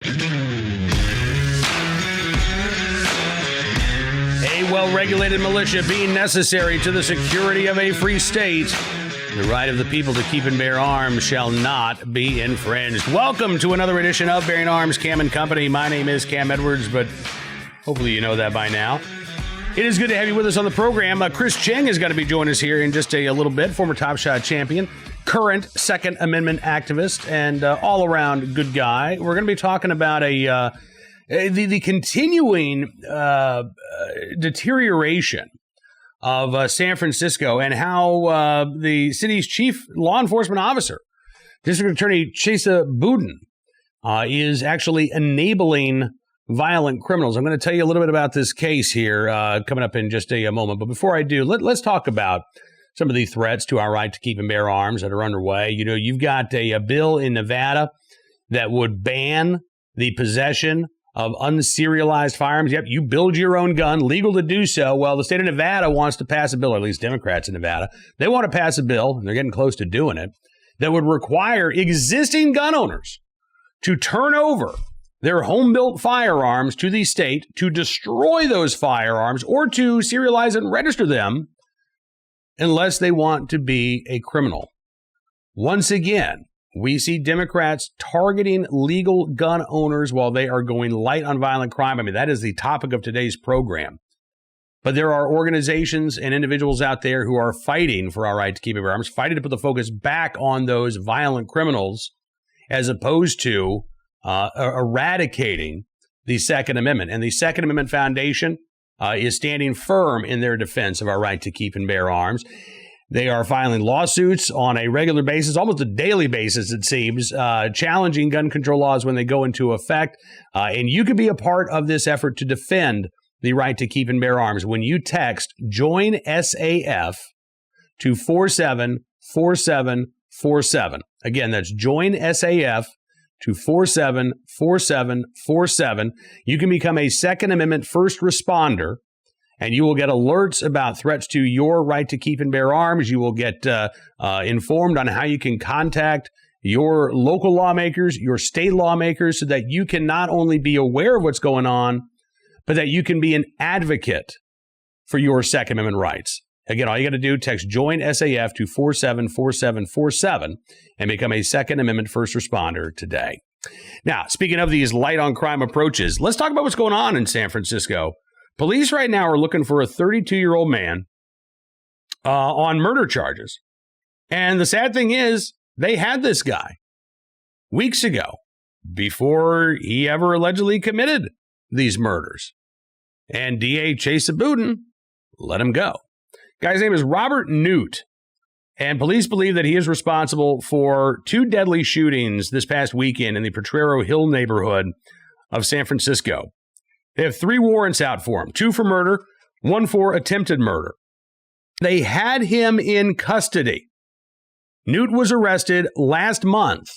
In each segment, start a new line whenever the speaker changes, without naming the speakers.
A well-regulated militia being necessary to the security of a free state. The right of the people to keep and bear arms shall not be infringed. Welcome to another edition of Bearing Arms, Cam and Company. My name is Cam Edwards, but hopefully you know that by now. It is good to have you with us on the program. Chris Cheng is going to be joining us here in just a little bit. Former Top Shot champion, current Second Amendment activist, and all-around good guy. We're going to be talking about the continuing deterioration of San Francisco and how the city's chief law enforcement officer, District Attorney Chesa Boudin, is actually enabling violent criminals. I'm going to tell you a little bit about this case here coming up in just a moment. But before I do, let's talk about some of the threats to our right to keep and bear arms that are underway. You know, you've got a bill in Nevada that would ban the possession of unserialized firearms. Yep, you build your own gun, legal to do so. Well, the state of Nevada wants to pass a bill, or at least Democrats in Nevada. They want to pass a bill, and they're getting close to doing it, that would require existing gun owners to turn over their home-built firearms to the state to destroy those firearms or to serialize and register them unless they want to be a criminal. Once again, we see Democrats targeting legal gun owners while they are going light on violent crime. I mean, that is the topic of today's program. But there are organizations and individuals out there who are fighting for our right to keep and bear arms, fighting to put the focus back on those violent criminals as opposed to eradicating the Second Amendment. And the Second Amendment Foundation is standing firm in their defense of our right to keep and bear arms. They are filing lawsuits on a regular basis, almost a daily basis, it seems, challenging gun control laws when they go into effect. And you can be a part of this effort to defend the right to keep and bear arms when you text JOIN SAF to 474747. Again, that's JOIN SAF to 474747. You can become a Second Amendment first responder, and you will get alerts about threats to your right to keep and bear arms. You will get informed on how you can contact your local lawmakers, your state lawmakers, so that you can not only be aware of what's going on, but that you can be an advocate for your Second Amendment rights. Again, all you got to do, text JOIN SAF to 474747 and become a Second Amendment first responder today. Now, speaking of these light on crime approaches, let's talk about what's going on in San Francisco. Police right now are looking for a 32-year-old man on murder charges. And the sad thing is, they had this guy weeks ago before he ever allegedly committed these murders. And DA Chesa Boudin let him go. Guy's name is Robert Newt, and police believe that he is responsible for two deadly shootings this past weekend in the Potrero Hill neighborhood of San Francisco. They have 3 warrants out for him, 2 for murder, 1 for attempted murder. They had him in custody. Newt was arrested last month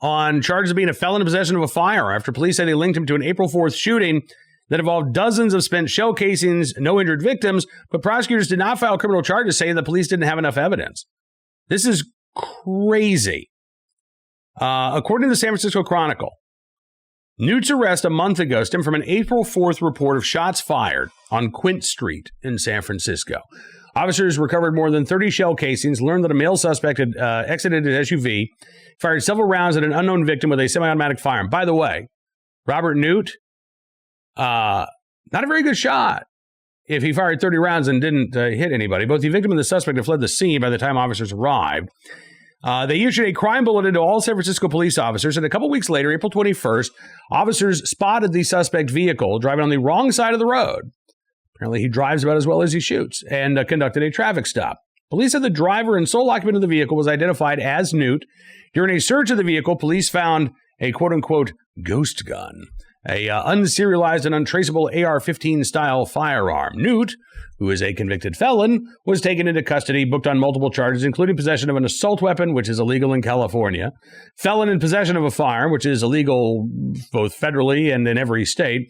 on charges of being a felon in possession of a firearm after police said they linked him to an April 4th shooting that involved dozens of spent shell casings, no injured victims, but prosecutors did not file criminal charges saying the police didn't have enough evidence. This is crazy. According to the San Francisco Chronicle, Newt's arrest a month ago stemmed from an April 4th report of shots fired on Quint Street in San Francisco. Officers recovered more than 30 shell casings, learned that a male suspect had exited his SUV, fired several rounds at an unknown victim with a semi-automatic firearm. By the way, Robert Newt, not a very good shot if he fired 30 rounds and didn't hit anybody. Both the victim and the suspect have fled the scene by the time officers arrived. They issued a crime bulletin to all San Francisco police officers, and a couple weeks later, April 21st, officers spotted the suspect vehicle driving on the wrong side of the road. Apparently, he drives about as well as he shoots, and conducted a traffic stop. Police said the driver and sole occupant of the vehicle was identified as Newt. During a search of the vehicle, police found a quote-unquote ghost gun, a unserialized and untraceable AR-15 style firearm. Newt, who is a convicted felon, was taken into custody, booked on multiple charges, including possession of an assault weapon, which is illegal in California, felon in possession of a firearm, which is illegal both federally and in every state,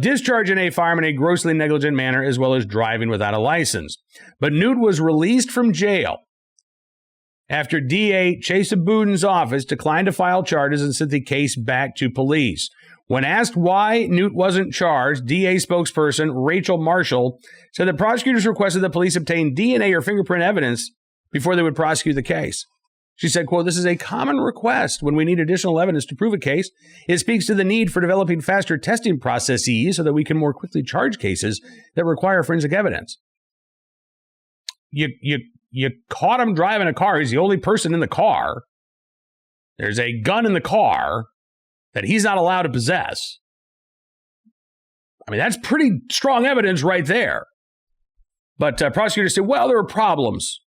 discharging a firearm in a grossly negligent manner, as well as driving without a license. But Newt was released from jail after DA Chesa Boudin's office declined to file charges and sent the case back to police. When asked why Newt wasn't charged, DA spokesperson Rachel Marshall said that prosecutors requested that police obtain DNA or fingerprint evidence before they would prosecute the case. She said, quote, "This is a common request when we need additional evidence to prove a case. It speaks to the need for developing faster testing processes so that we can more quickly charge cases that require forensic evidence." You caught him driving a car. He's the only person in the car. There's a gun in the car that he's not allowed to possess. I mean, that's pretty strong evidence right there. But prosecutors said, well, there were problems.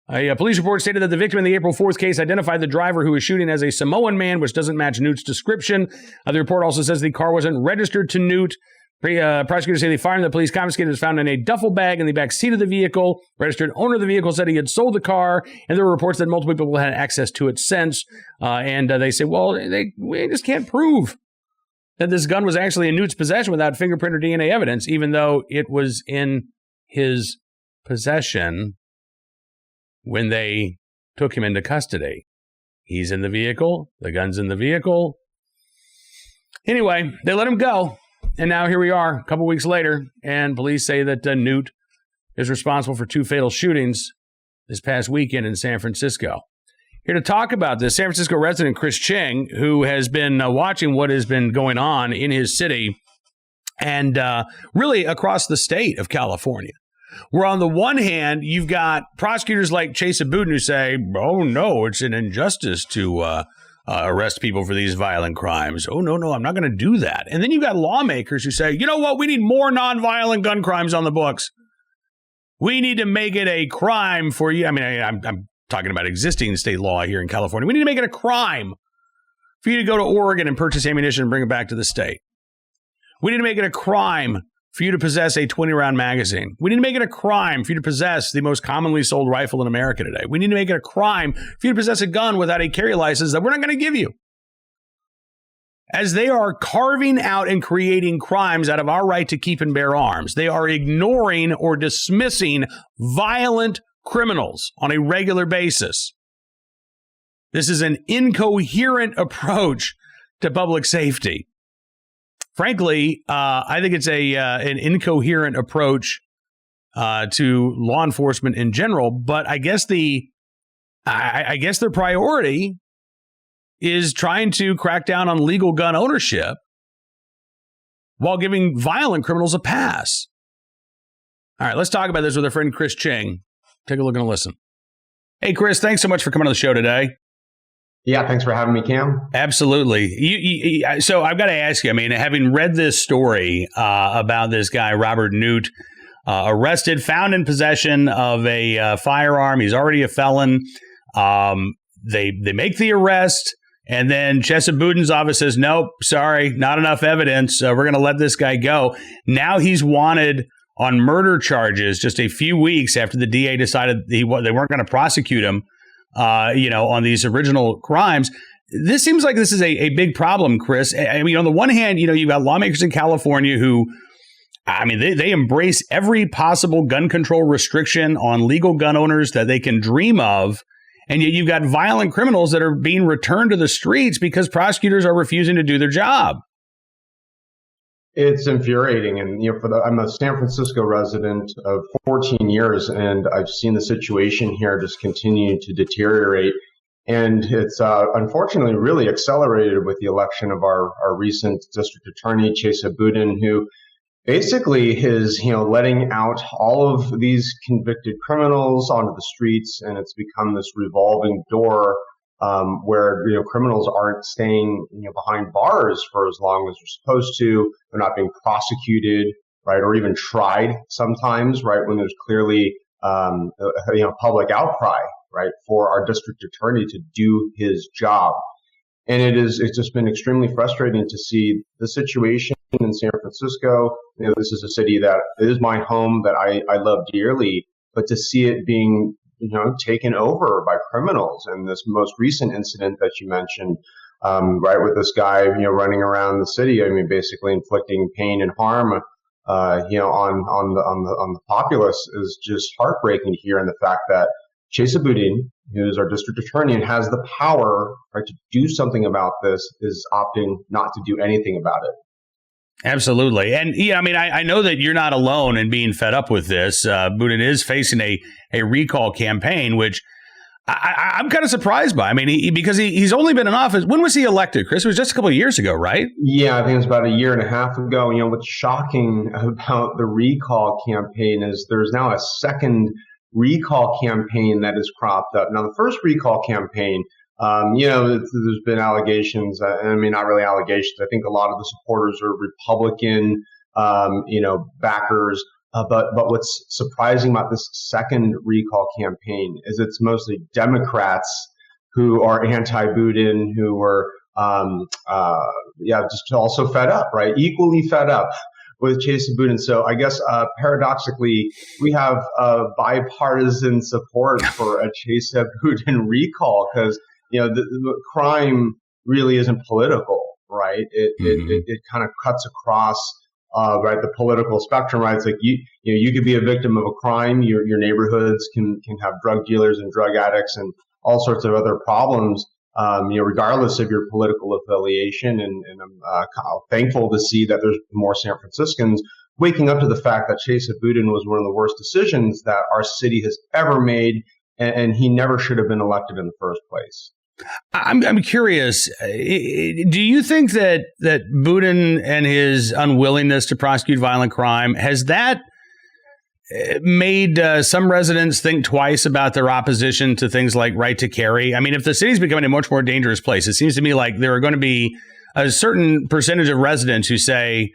A police report stated that the victim in the April 4th case identified the driver who was shooting as a Samoan man, which doesn't match Newt's description. The report also says the car wasn't registered to Newt. Prosecutors say the firearm the police confiscated was found in a duffel bag in the back seat of the vehicle. Registered owner of the vehicle said he had sold the car, and there were reports that multiple people had access to it since. And they say, well, we just can't prove that this gun was actually in Newt's possession without fingerprint or DNA evidence, even though it was in his possession when they took him into custody. He's in the vehicle. The gun's in the vehicle. Anyway, they let him go. And now here we are, a couple weeks later, and police say that Newt is responsible for 2 fatal shootings this past weekend in San Francisco. Here to talk about this, San Francisco resident Chris Cheng, who has been watching what has been going on in his city and really across the state of California. Where on the one hand, you've got prosecutors like Chesa Boudin who say, oh, no, it's an injustice to arrest people for these violent crimes. Oh, no, I'm not going to do that. And then you've got lawmakers who say, you know what, we need more nonviolent gun crimes on the books. We need to make it a crime for you. I mean, I'm talking about existing state law here in California. We need to make it a crime for you to go to Oregon and purchase ammunition and bring it back to the state. We need to make it a crime for you to possess a 20-round magazine. We need to make it a crime for you to possess the most commonly sold rifle in America today. We need to make it a crime for you to possess a gun without a carry license that we're not going to give you. As they are carving out and creating crimes out of our right to keep and bear arms, they are ignoring or dismissing violent criminals on a regular basis. This is an incoherent approach to public safety. Frankly, I think it's an incoherent approach to law enforcement in general. But I guess their priority is trying to crack down on legal gun ownership while giving violent criminals a pass. All right, let's talk about this with our friend Chris Cheng. Take a look and a listen. Hey, Chris, thanks so much for coming on the show today.
Yeah, thanks for having me, Cam.
Absolutely. So I've got to ask you, I mean, having read this story about this guy, Robert Newt, arrested, found in possession of a firearm. He's already a felon. They make the arrest, and then Chesa Boudin's office says, nope, sorry, not enough evidence. We're going to let this guy go. Now he's wanted on murder charges just a few weeks after the DA decided they weren't going to prosecute him. On these original crimes. This seems like this is a big problem, Chris. I mean, on the one hand, you've got lawmakers in California who, I mean, they embrace every possible gun control restriction on legal gun owners that they can dream of. And yet you've got violent criminals that are being returned to the streets because prosecutors are refusing to do their job.
It's infuriating. And, I'm a San Francisco resident of 14 years, and I've seen the situation here just continue to deteriorate. And it's unfortunately really accelerated with the election of our recent district attorney, Chesa Boudin, who basically is, letting out all of these convicted criminals onto the streets. And it's become this revolving door where criminals aren't staying behind bars for as long as they're supposed to. They're not being prosecuted, right, or even tried sometimes, right, when there's clearly public outcry, right, for our district attorney to do his job. And it's just been extremely frustrating to see the situation in San Francisco. This is a city that is my home that I love dearly, but to see it being taken over by criminals. And this most recent incident that you mentioned, right, with this guy, running around the city, I mean, basically inflicting pain and harm, on the populace is just heartbreaking to hear. And the fact that Chesa Boudin, who is our district attorney and has the power, right, to do something about this, is opting not to do anything about it.
Absolutely. And yeah, I mean, I know that you're not alone in being fed up with this. Boudin is facing a recall campaign, which I'm kind of surprised by. I mean, because he's only been in office. When was he elected, Chris? It was just a couple of years ago, right?
Yeah, I think it was about a year and a half ago. What's shocking about the recall campaign is there's now a second recall campaign that has cropped up. Now, the first recall campaign, there's been allegations. I mean, not really allegations. I think a lot of the supporters are Republican, backers. But what's surprising about this second recall campaign is it's mostly Democrats who are anti-Boudin, who are just also fed up, right? Equally fed up with Chesa Boudin. So I guess paradoxically, we have bipartisan support for a Chesa Boudin recall because the crime really isn't political, right? It kind of cuts across. The political spectrum, right? It's like you could be a victim of a crime. Your neighborhoods can have drug dealers and drug addicts and all sorts of other problems, regardless of your political affiliation. And I'm thankful to see that there's more San Franciscans waking up to the fact that Chesa Boudin was one of the worst decisions that our city has ever made, and he never should have been elected in the first place.
I'm curious. Do you think that Boudin and his unwillingness to prosecute violent crime has that made some residents think twice about their opposition to things like right to carry? I mean, if the city's becoming a much more dangerous place, it seems to me like there are going to be a certain percentage of residents who say,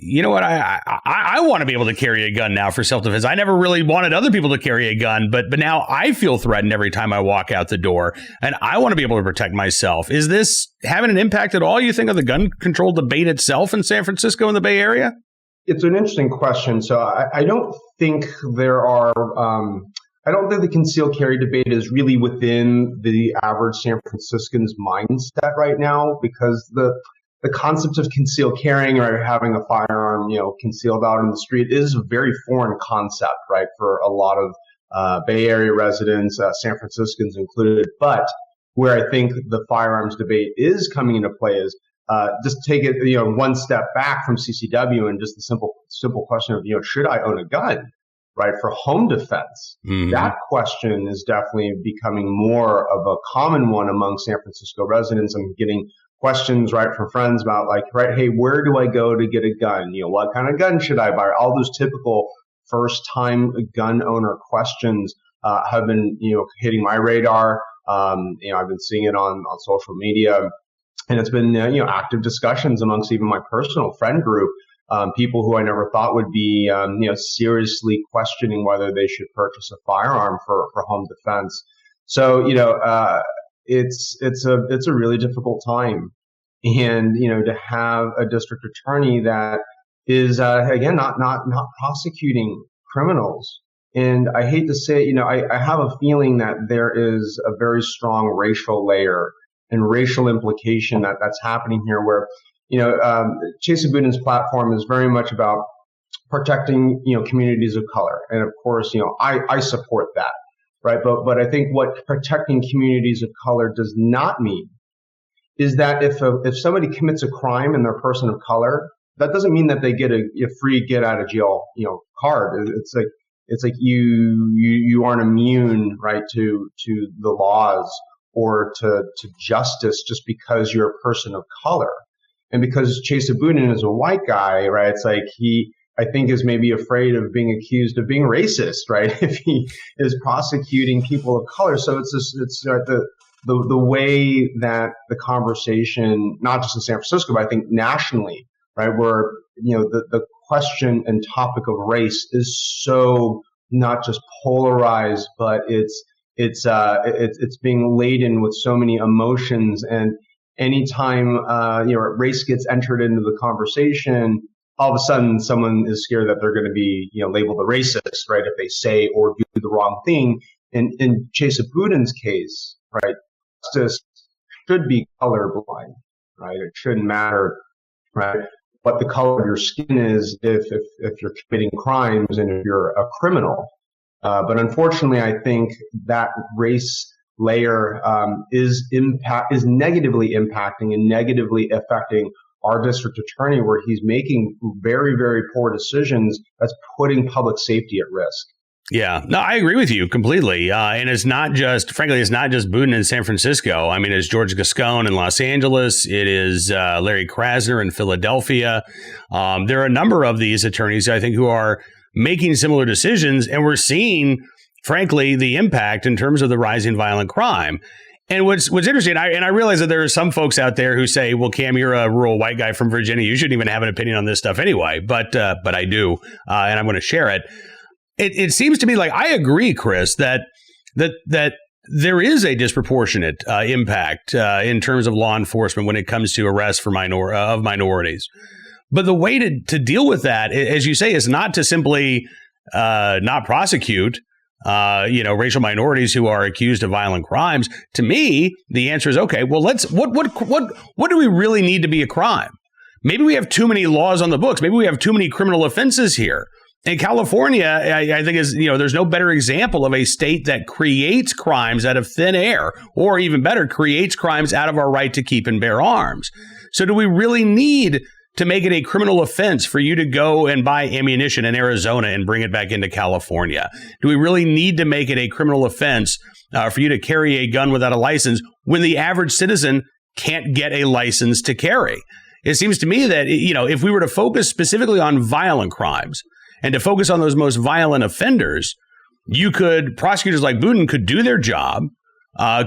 you know what, I want to be able to carry a gun now for self-defense. I never really wanted other people to carry a gun, but now I feel threatened every time I walk out the door, and I want to be able to protect myself. Is this having an impact at all, you think, of the gun control debate itself in San Francisco and the Bay Area?
It's an interesting question. So I don't think there are I don't think the concealed carry debate is really within the average San Franciscan's mindset right now, because the concept of concealed carrying or having a firearm, concealed out in the street is a very foreign concept, right, for a lot of Bay Area residents, San Franciscans included. But where I think the firearms debate is coming into play is just take it, one step back from CCW and just the simple question of, should I own a gun, right, for home defense? Mm-hmm. That question is definitely becoming more of a common one among San Francisco residents. I'm getting questions, right, from friends about hey, where do I go to get a gun? What kind of gun should I buy? All those typical first-time gun owner questions have been, hitting my radar. I've been seeing it on social media, and it's been, active discussions amongst even my personal friend group. People who I never thought would be, seriously questioning whether they should purchase a firearm for home defense. So, it's a really difficult time, and to have a district attorney that is again not prosecuting criminals. And I hate to say it, I have a feeling that there is a very strong racial layer and racial implication that's happening here, where Chesa Boudin's platform is very much about protecting communities of color, and of course I support that. Right, but I think what protecting communities of color does not mean is that if somebody commits a crime and they're a person of color, that doesn't mean that they get a free get out of jail card. It's like you aren't immune, right, to the laws or to justice just because you're a person of color. And because Chesa Boudin is a white guy, right, it's like he, I think, is maybe afraid of being accused of being racist, right? If he is prosecuting people of color. So it's the way that the conversation, not just in San Francisco, but I think nationally, right, where the question and topic of race is so not just polarized, but it's being laden with so many emotions. And anytime race gets entered into the conversation, all of a sudden someone is scared that they're going to be, labeled a racist, right, if they say or do the wrong thing. And in Chesa Boudin's case, right, justice should be colorblind, right? It shouldn't matter, right, what the color of your skin is if you're committing crimes and if you're a criminal. But unfortunately, I think that race layer is negatively impacting and negatively affecting our district attorney, where he's making very, very poor decisions that's putting public safety at risk.
Yeah, no, I agree with you completely. And it's not just Boudin in San Francisco. I mean, it's George Gascon in Los Angeles. It is Larry Krasner in Philadelphia. There are a number of these attorneys, I think, who are making similar decisions. And we're seeing, frankly, the impact in terms of the rising violent crime. And what's interesting, I realize that there are some folks out there who say, well, Cam, you're a rural white guy from Virginia. You shouldn't even have an opinion on this stuff anyway. But I do, and I'm going to share it. It seems to me like I agree, Chris, that there is a disproportionate impact in terms of law enforcement when it comes to arrests for minorities. But the way to deal with that, as you say, is not to simply not prosecute racial minorities who are accused of violent crimes. To me, the answer is, okay, well, what do we really need to be a crime? Maybe we have too many laws on the books. Maybe we have too many criminal offenses here. And California, I think, is, there's no better example of a state that creates crimes out of thin air, or even better, creates crimes out of our right to keep and bear arms. So do we really need to make it a criminal offense for you to go and buy ammunition in Arizona and bring it back into California? Do we really need to make it a criminal offense for you to carry a gun without a license when the average citizen can't get a license to carry? It seems to me that, if we were to focus specifically on violent crimes, and to focus on those most violent offenders, prosecutors like Boudin could do their job,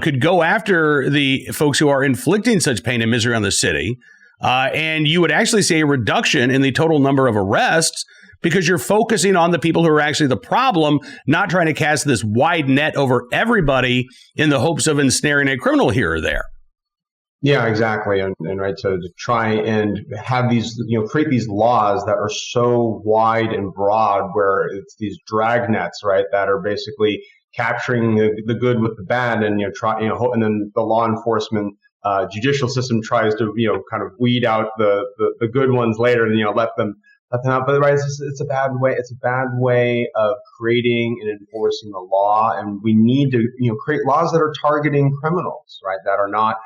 could go after the folks who are inflicting such pain and misery on the city, and you would actually see a reduction in the total number of arrests because you're focusing on the people who are actually the problem, not trying to cast this wide net over everybody in the hopes of ensnaring a criminal here or there.
Yeah, exactly. And right, to try and have these, create these laws that are so wide and broad, where it's these drag nets, right, that are basically capturing the good with the bad, and and then the law enforcement judicial system tries to kind of weed out the good ones later, and let them out. But right, it's a bad way. It's a bad way of creating and enforcing the law, and we need to create laws that are targeting criminals, right, that are not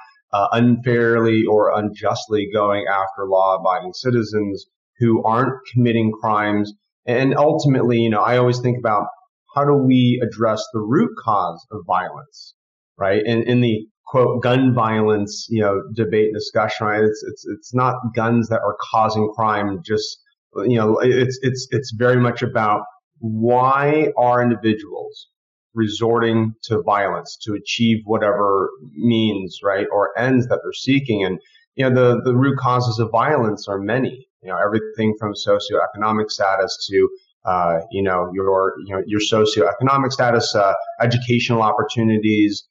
unfairly or unjustly going after law-abiding citizens who aren't committing crimes. And ultimately, I always think about, how do we address the root cause of violence, right? In the quote gun violence, debate and discussion, right? It's not guns that are causing crime. Just it's very much about, why are individuals resorting to violence to achieve whatever means, right, or ends that they're seeking. And the root causes of violence are many. Everything from socioeconomic status to your socioeconomic status, educational opportunities,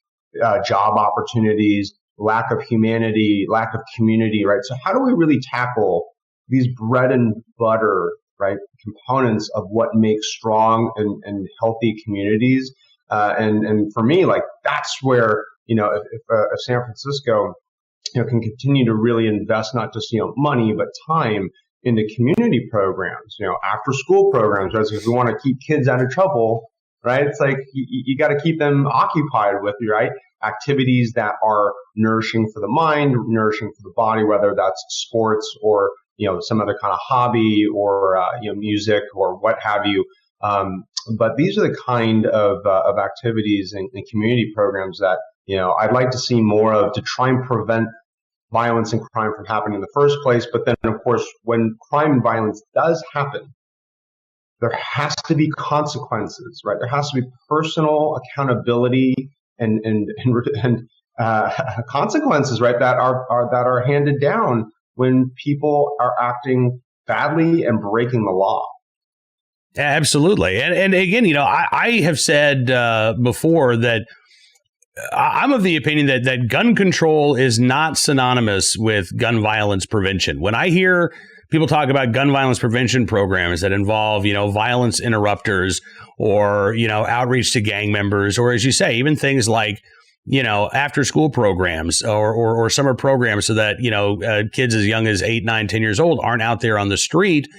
job opportunities, lack of humanity, lack of community, right? So how do we really tackle these bread and butter, right, components of what makes strong and healthy communities? And for me, like, that's where, if San Francisco, can continue to really invest not just, money, but time into community programs, after school programs, right? Because we want to keep kids out of trouble, right? It's like, you got to keep them occupied with, right, activities that are nourishing for the mind, nourishing for the body, whether that's sports or, some other kind of hobby, or, music or what have you. But these are the kind of activities and community programs that, I'd like to see more of, to try and prevent violence and crime from happening in the first place. But then, of course, when crime and violence does happen, there has to be consequences, right? There has to be personal accountability and consequences, right, that are handed down when people are acting badly and breaking the law.
Absolutely. And again, I have said before that I'm of the opinion that gun control is not synonymous with gun violence prevention. When I hear people talk about gun violence prevention programs that involve, violence interrupters, or, outreach to gang members, or, as you say, even things like, after school programs or summer programs, so that, kids as young as 8, 9, 10 years old aren't out there on the street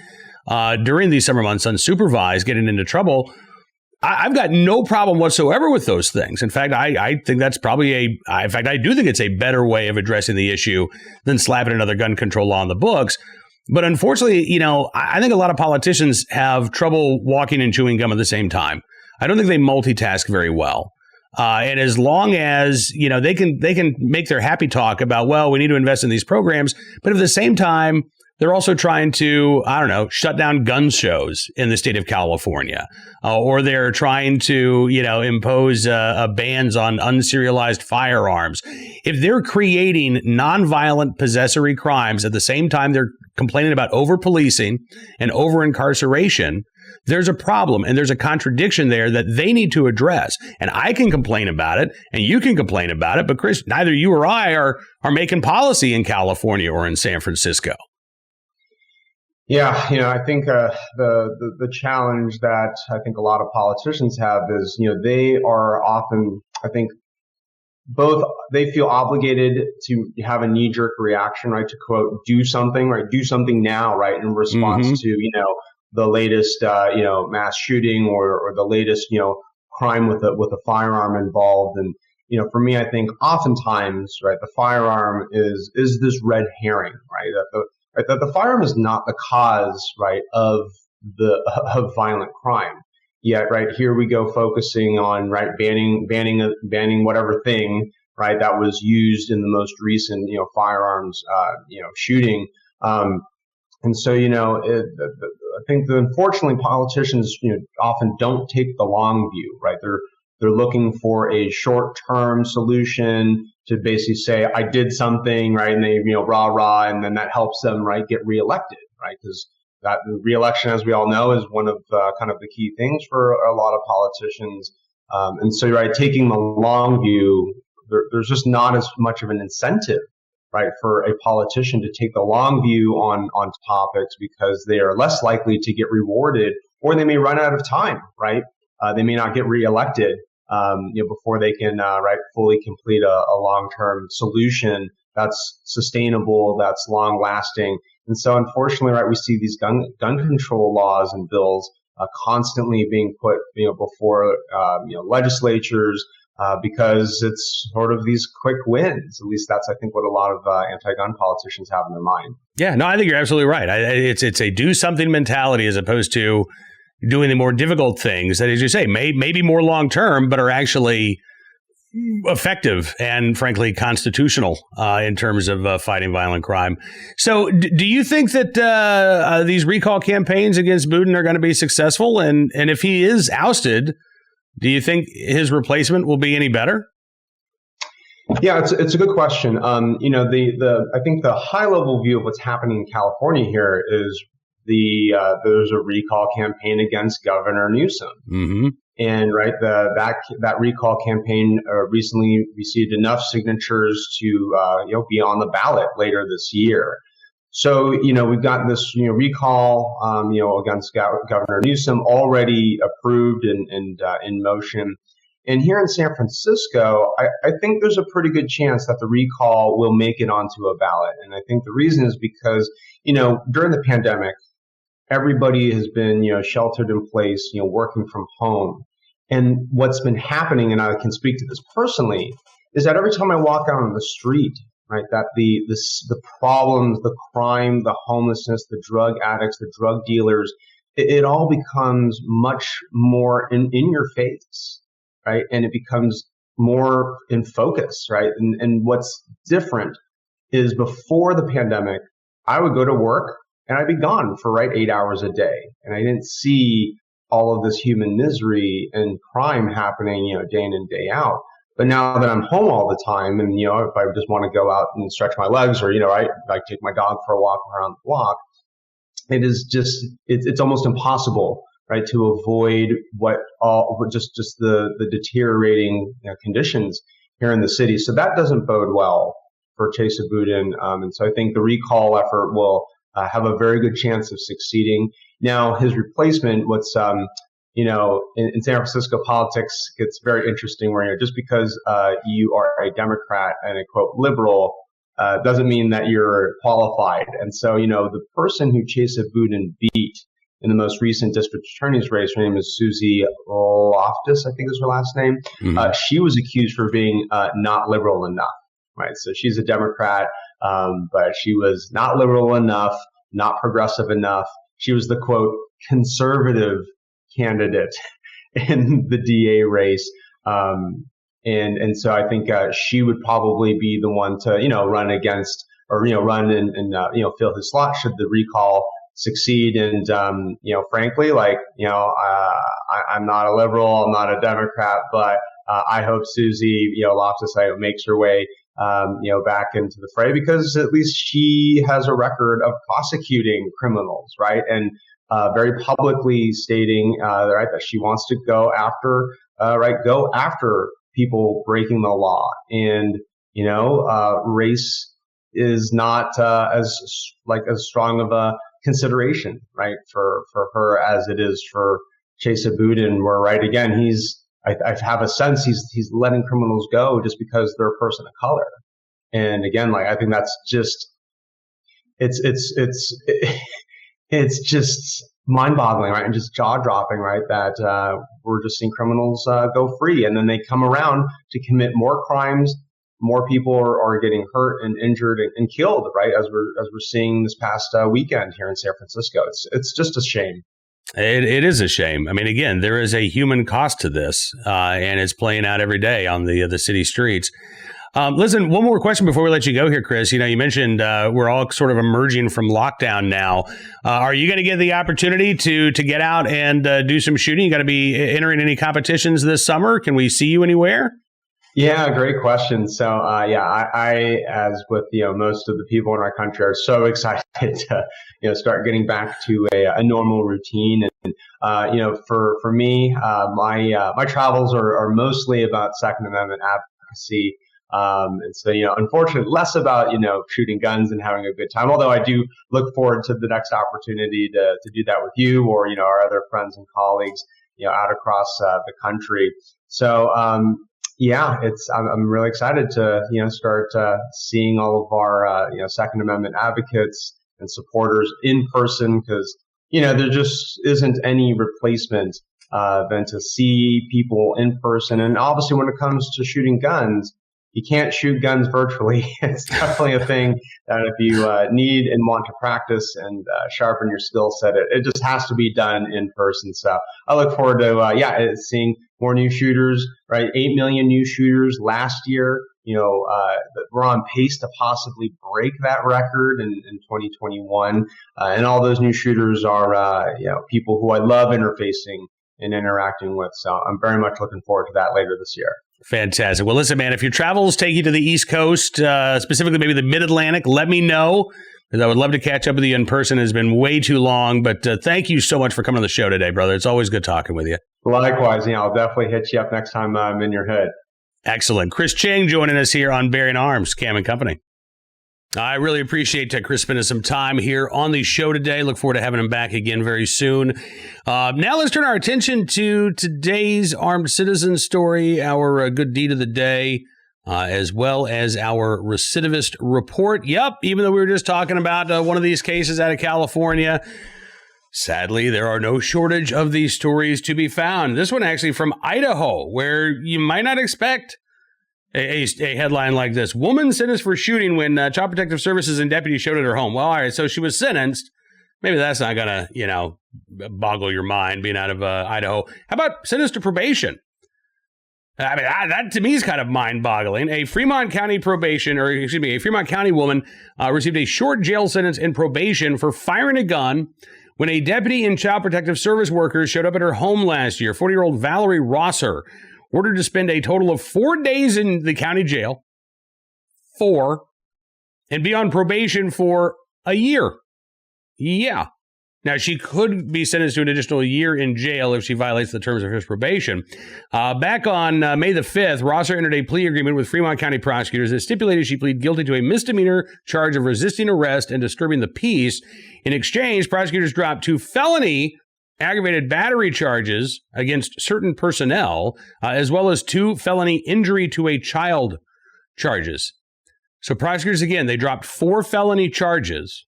during these summer months unsupervised, getting into trouble. I've got no problem whatsoever with those things. In fact, I think that's probably I do think it's a better way of addressing the issue than slapping another gun control law on the books. But unfortunately, I think a lot of politicians have trouble walking and chewing gum at the same time. I don't think they multitask very well. And as long as, they can make their happy talk about, well, we need to invest in these programs. But at the same time, they're also trying to, shut down gun shows in the state of California, or they're trying to, impose bans on unserialized firearms. If they're creating nonviolent possessory crimes at the same time they're complaining about over-policing and over-incarceration, there's a problem and there's a contradiction there that they need to address. And I can complain about it and you can complain about it. But Chris, neither you or I are making policy in California or in San Francisco.
Yeah, I think the challenge that I think a lot of politicians have is, they are often, I think, both they feel obligated to have a knee-jerk reaction, right? To quote, do something, right? Do something now, right? In response to, the latest, mass shooting or the latest, crime with a firearm involved. And, for me, I think oftentimes, right, the firearm is this red herring, right? That the firearm is not the cause, right, of violent crime. Yet, right, here we go focusing on, right, banning whatever thing, right, that was used in the most recent, firearms, shooting. And so, I think that unfortunately politicians, often don't take the long view, right? They're looking for a short-term solution to basically say, I did something, right? And they, rah, rah, and then that helps them, right, get reelected, right? Because that reelection, as we all know, is one of kind of the key things for a lot of politicians. And so, right, taking the long view, there's just not as much of an incentive, right, for a politician to take the long view on topics because they are less likely to get rewarded, or they may run out of time, right? They may not get reelected, before they can, fully complete a long-term solution that's sustainable, that's long-lasting. And so, unfortunately, right, we see these gun control laws and bills constantly being put, before legislatures because it's sort of these quick wins. At least that's, I think, what a lot of anti-gun politicians have in their mind.
Yeah, no, I think you're absolutely right. It's a do something mentality as opposed to doing the more difficult things that, as you say, may be more long term, but are actually effective and, frankly, constitutional in terms of fighting violent crime. So do you think that these recall campaigns against Boudin are going to be successful? And if he is ousted, do you think his replacement will be any better?
Yeah, it's a good question. I think the high level view of what's happening in California here is there's a recall campaign against Governor Newsom. Mm-hmm. And right, that recall campaign recently received enough signatures to be on the ballot later this year. So we've got this recall against Governor Newsom already approved and in motion. And here in San Francisco, I think there's a pretty good chance that the recall will make it onto a ballot. And I think the reason is because during the pandemic, everybody has been, sheltered in place, working from home. And what's been happening, and I can speak to this personally, is that every time I walk out on the street, right, that the problems, the crime, the homelessness, the drug addicts, the drug dealers, it all becomes much more in your face, right? And it becomes more in focus, right? And what's different is before the pandemic, I would go to work, and I'd be gone for 8 hours a day. And I didn't see all of this human misery and crime happening, day in and day out. But now that I'm home all the time and, if I just want to go out and stretch my legs or, I take my dog for a walk around the block, it is just, it's almost impossible, right, to avoid the deteriorating conditions here in the city. So that doesn't bode well for Chesa Boudin. And so I think the recall effort will have a very good chance of succeeding. Now, his replacement, what's, in San Francisco politics gets very interesting where, just because you are a Democrat and a quote liberal doesn't mean that you're qualified. And so, the person who Chesa Boudin beat in the most recent district attorney's race. Her name is Susie Loftus, I think is her last name. She was accused for being not liberal enough, right? So she's a Democrat, but she was not liberal enough, not progressive enough. She was the, quote, conservative candidate in the DA race. And so I think she would probably be the one to, run against or, run and fill his slot should the recall succeed. And, frankly, I'm not a liberal, I'm not a Democrat, but I hope Susie, Loftus makes her way, back into the fray, because at least she has a record of prosecuting criminals, right? And very publicly stating, right, that she wants to go after people breaking the law. And, race is not as strong of a consideration, right, for her as it is for Chesa Boudin, where, right, again, I have a sense he's letting criminals go just because they're a person of color. And again, I think that's just, it's just mind-boggling, right, and just jaw-dropping, right, that we're just seeing criminals go free, and then they come around to commit more crimes. More people are getting hurt and injured and killed, right, as we're seeing this past weekend here in San Francisco. It's just a shame.
It is a shame. I mean, again, there is a human cost to this, and it's playing out every day on the city streets. Listen, one more question before we let you go here, Chris. You mentioned we're all sort of emerging from lockdown now. Are you going to get the opportunity to get out and do some shooting? You got to be entering any competitions this summer? Can we see you anywhere?
Yeah, great question. So, I, as with, most of the people in our country, are so excited to, start getting back to a normal routine. And, for me, my travels are mostly about Second Amendment advocacy. And so, unfortunately, less about, shooting guns and having a good time. Although I do look forward to the next opportunity to do that with you or, our other friends and colleagues, out across the country. So, I'm really excited to, start seeing all of our, Second Amendment advocates and supporters in person, because, there just isn't any replacement than to see people in person. And obviously, when it comes to shooting guns, you can't shoot guns virtually. It's definitely a thing that if you need and want to practice and sharpen your skill set, it just has to be done in person. So I look forward to, seeing more new shooters, right? 8 million new shooters last year. We're on pace to possibly break that record in 2021. And all those new shooters are, people who I love interfacing and interacting with. So I'm very much looking forward to that later this year.
Fantastic. Well, listen, man, if your travels take you to the East Coast, specifically maybe the Mid-Atlantic, let me know, because I would love to catch up with you in person. It's been way too long, but thank you so much for coming on the show today, brother. It's always good talking with you.
Likewise. I'll definitely hit you up next time I'm in your hood.
Excellent. Chris Cheng joining us here on Bearing Arms, Cam and Company. I really appreciate Chris spending some time here on the show today. Look forward to having him back again very soon. Now let's turn our attention to today's armed citizen story, our good deed of the day, as well as our recidivist report. Yep, even though we were just talking about one of these cases out of California, sadly, there are no shortage of these stories to be found. This one actually from Idaho, where you might not expect a headline like this. Woman sentenced for shooting when Child Protective Services and deputies showed at her home. Well, all right, so she was sentenced. Maybe that's not going to, boggle your mind being out of Idaho. How about sentenced to probation? I mean, that to me is kind of mind-boggling. A Fremont County woman received a short jail sentence and probation for firing a gun when a deputy and Child Protective Service workers showed up at her home last year. 40-year-old Valerie Rosser ordered to spend a total of 4 days in the county jail, and be on probation for a year. Yeah. Now, she could be sentenced to an additional year in jail if she violates the terms of his probation. Back on May the 5th, Rosser entered a plea agreement with Fremont County prosecutors that stipulated she plead guilty to a misdemeanor charge of resisting arrest and disturbing the peace. In exchange, prosecutors dropped 2 felony aggravated battery charges against certain personnel, as well as 2 felony injury to a child charges. So prosecutors, again, they dropped 4 felony charges,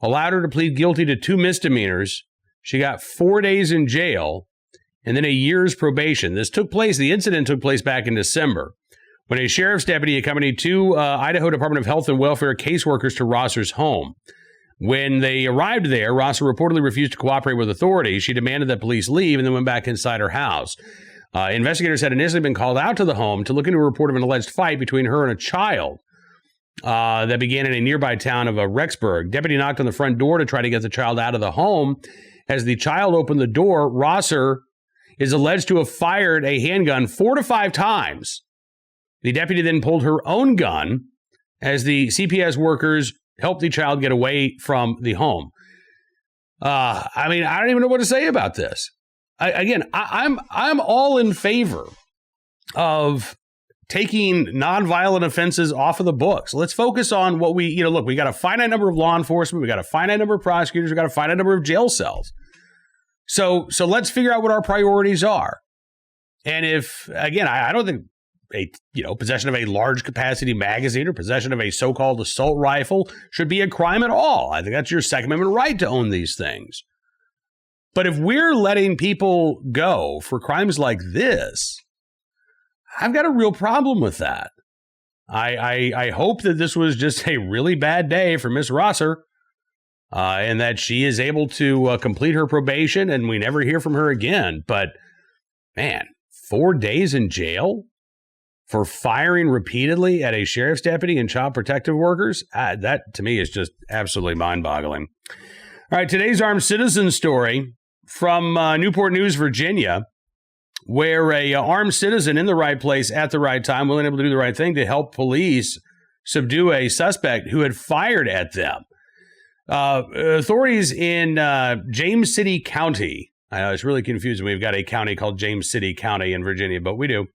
allowed her to plead guilty to 2 misdemeanors. She got 4 days in jail and then a year's probation. The incident took place back in December when a sheriff's deputy accompanied two Idaho Department of Health and Welfare caseworkers to Rosser's home. When they arrived there, Rosser reportedly refused to cooperate with authorities. She demanded that police leave and then went back inside her house. Investigators had initially been called out to the home to look into a report of an alleged fight between her and a child that began in a nearby town of Rexburg. Deputy knocked on the front door to try to get the child out of the home. As the child opened the door, Rosser is alleged to have fired a handgun 4 to 5 times. The deputy then pulled her own gun as the CPS workers helped the child get away from the home. I don't even know what to say about this. I'm all in favor of taking nonviolent offenses off of the books. Let's focus on what we got a finite number of law enforcement. We got a finite number of prosecutors. We got a finite number of jail cells. So let's figure out what our priorities are. And I don't think possession of a large capacity magazine or possession of a so-called assault rifle should be a crime at all. I think that's your Second Amendment right to own these things. But if we're letting people go for crimes like this, I've got a real problem with that. I hope that this was just a really bad day for Miss Rosser, and that she is able to complete her probation and we never hear from her again. But man, 4 days in jail for firing repeatedly at a sheriff's deputy and child protective workers? That, to me, is just absolutely mind-boggling. All right, today's armed citizen story from Newport News, Virginia, where a armed citizen in the right place at the right time, willing and able to do the right thing to help police subdue a suspect who had fired at them. Authorities in James City County, I know it's really confusing. We've got a county called James City County in Virginia, but we do.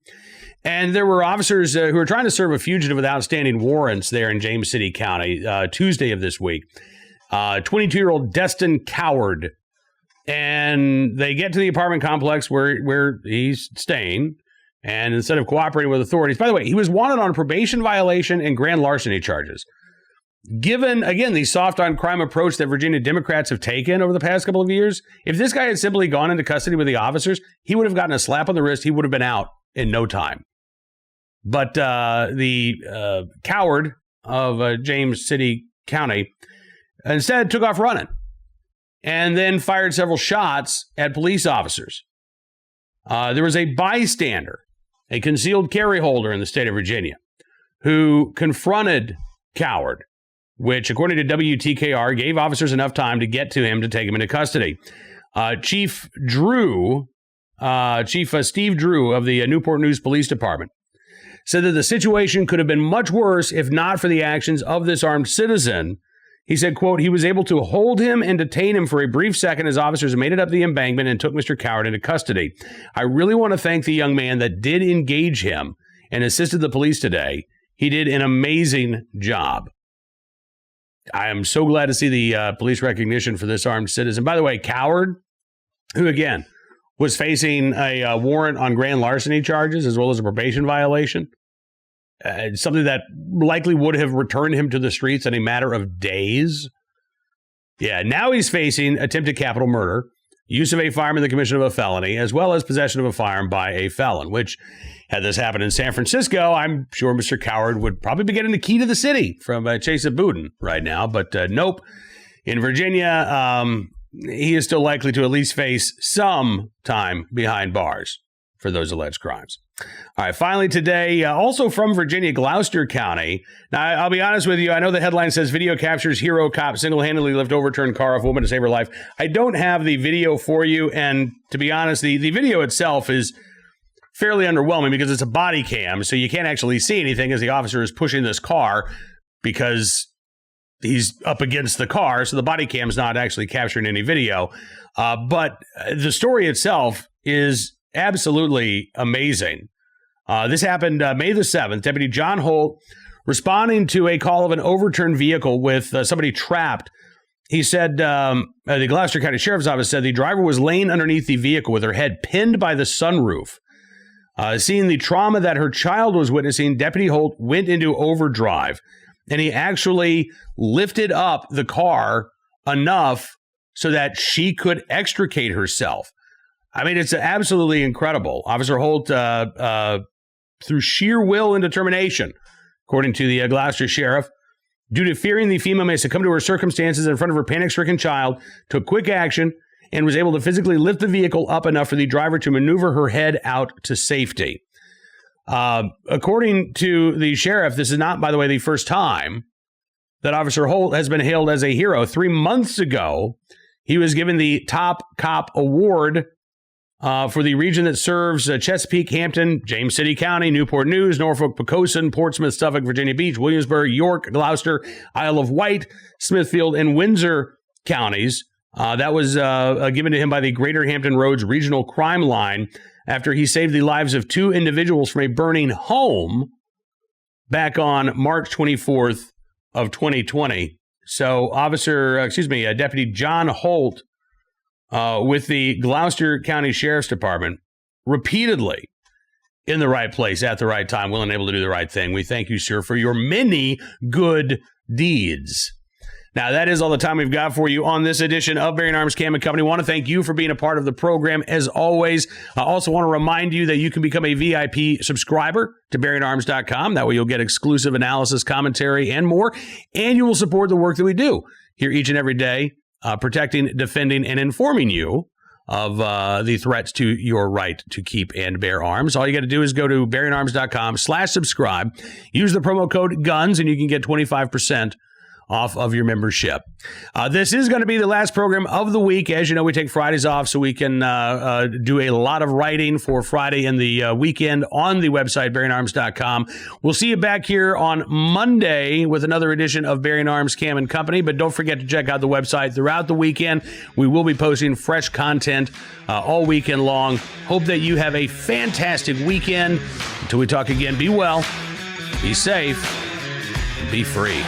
And there were officers who were trying to serve a fugitive with outstanding warrants there in James City County Tuesday of this week. 22-year-old Destin Coward. And they get to the apartment complex where he's staying. And instead of cooperating with authorities, by the way, he was wanted on probation violation and grand larceny charges. Given, again, the soft on crime approach that Virginia Democrats have taken over the past couple of years, if this guy had simply gone into custody with the officers, he would have gotten a slap on the wrist. He would have been out in no time. But the coward of James City County instead took off running and then fired several shots at police officers. There was a bystander, a concealed carry holder in the state of Virginia, who confronted Coward, which, according to WTKR, gave officers enough time to get to him to take him into custody. Chief Steve Drew of the Newport News Police Department said that the situation could have been much worse if not for the actions of this armed citizen. He said, quote, he was able to hold him and detain him for a brief second as officers made it up the embankment and took Mr. Coward into custody. I really want to thank the young man that did engage him and assisted the police today. He did an amazing job. I am so glad to see the police recognition for this armed citizen. By the way, Coward, who again was facing a warrant on grand larceny charges as well as a probation violation, something that likely would have returned him to the streets in a matter of days. Yeah, now he's facing attempted capital murder, use of a firearm in the commission of a felony, as well as possession of a firearm by a felon, which, had this happened in San Francisco, I'm sure Mr. Coward would probably be getting the key to the city from Chesa Boudin right now. But nope. In Virginia, he is still likely to at least face some time behind bars for those alleged crimes. All right, finally today, also from Virginia, Gloucester County. Now, I'll be honest with you. I know the headline says video captures hero cop single-handedly lift overturned car off woman to save her life. I don't have the video for you. And to be honest, the video itself is fairly underwhelming because it's a body cam. So you can't actually see anything as the officer is pushing this car because he's up against the car. So the body cam is not actually capturing any video. But the story itself is absolutely amazing. This happened May the 7th. Deputy John Holt, responding to a call of an overturned vehicle with somebody trapped. He said, the Gloucester County Sheriff's Office said the driver was laying underneath the vehicle with her head pinned by the sunroof. Seeing the trauma that her child was witnessing, Deputy Holt went into overdrive, and he actually lifted up the car enough so that she could extricate herself. I mean, it's absolutely incredible. Officer Holt, through sheer will and determination, according to the Gloucester sheriff, due to fearing the female may succumb to her circumstances in front of her panic-stricken child, took quick action and was able to physically lift the vehicle up enough for the driver to maneuver her head out to safety. According to the sheriff, this is not, by the way, the first time that Officer Holt has been hailed as a hero. 3 months ago, he was given the Top Cop Award for the region that serves Chesapeake, Hampton, James City County, Newport News, Norfolk, Poquoson, Portsmouth, Suffolk, Virginia Beach, Williamsburg, York, Gloucester, Isle of Wight, Smithfield, and Windsor counties. That was given to him by the Greater Hampton Roads Regional Crime Line after he saved the lives of 2 individuals from a burning home back on March 24th of 2020. So Deputy John Holt with the Gloucester County Sheriff's Department, repeatedly in the right place at the right time, willing and able to do the right thing. We thank you, sir, for your many good deeds. Now, that is all the time we've got for you on this edition of Bearing Arms Cam & Company. I want to thank you for being a part of the program, as always. I also want to remind you that you can become a VIP subscriber to BearingArms.com. That way you'll get exclusive analysis, commentary, and more, and you will support the work that we do here each and every day, protecting, defending, and informing you of the threats to your right to keep and bear arms. All you got to do is go to BearingArms.com/subscribe. Use the promo code GUNS, and you can get 25% off of your membership. This is going to be the last program of the week. As you know, we take Fridays off so we can do a lot of writing for Friday and the weekend on the website, BearingArms.com. We'll see you back here on Monday with another edition of Bearing Arms Cam & Company, but don't forget to check out the website throughout the weekend. We will be posting fresh content all weekend long. Hope that you have a fantastic weekend. Until we talk again, be well, be safe, and be free.